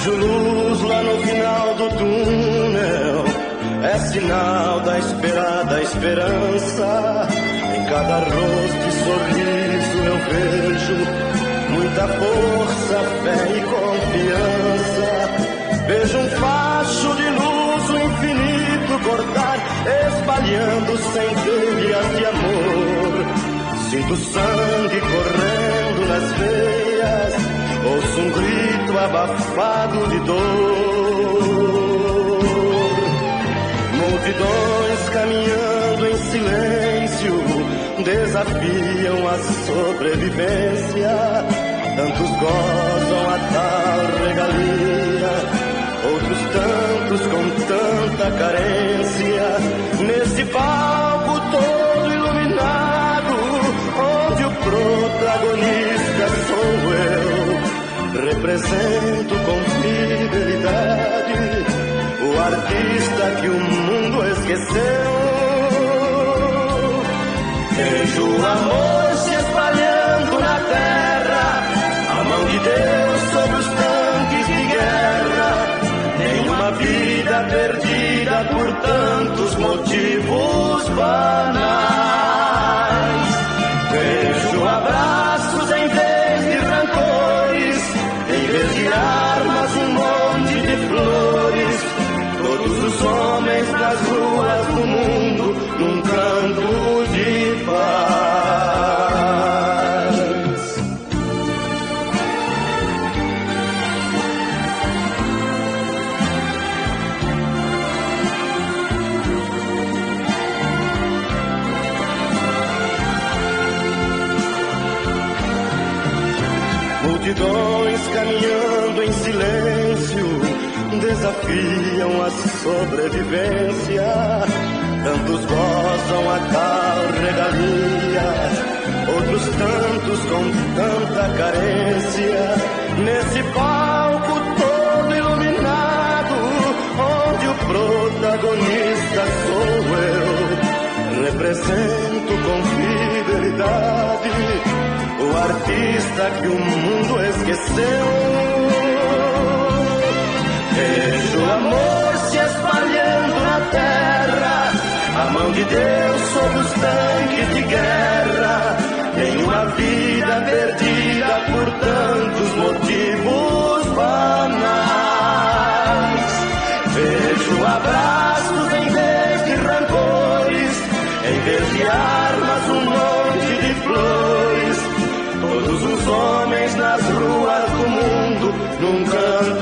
Vejo luz lá no final do túnel, é sinal da esperada esperança. Em cada rosto e sorriso eu vejo muita força, fé e confiança. Vejo um facho de luz, o infinito cortar, espalhando centelhas de amor. Sinto sangue correndo nas veias, ouço um grito abafado de dor. Multidões caminhando em silêncio desafiam a sobrevivência. Tantos gozam a tal regalia, outros tantos com tanta carência. Nesse palco todo iluminado, onde o protagonista sou eu, represento com fidelidade o artista que o mundo esqueceu. Vejo o amor se espalhando na terra, a mão de Deus sobre os tanques de guerra. Nenhuma vida perdida por tantos motivos banais. Vejo abraços em vez de rancores, em vez de armas um monte de flores. Todos os homens nas ruas do mundo num canto de paz. Multidões caminhando em silêncio desafiam a sobrevivência. Tantos gozam a tal regalia, outros tantos com tanta carência. Nesse palco todo iluminado, onde o protagonista sou eu, represento com fidelidade o artista que o mundo esqueceu. Vejo o amor se espalhando na terra, a mão de Deus sobre os tanques de guerra. Nenhuma vida perdida por tantos motivos banais. Vejo abraços em vez de rancores, em vez de armas um monte de flores. Todos os homens nas ruas do mundo num canto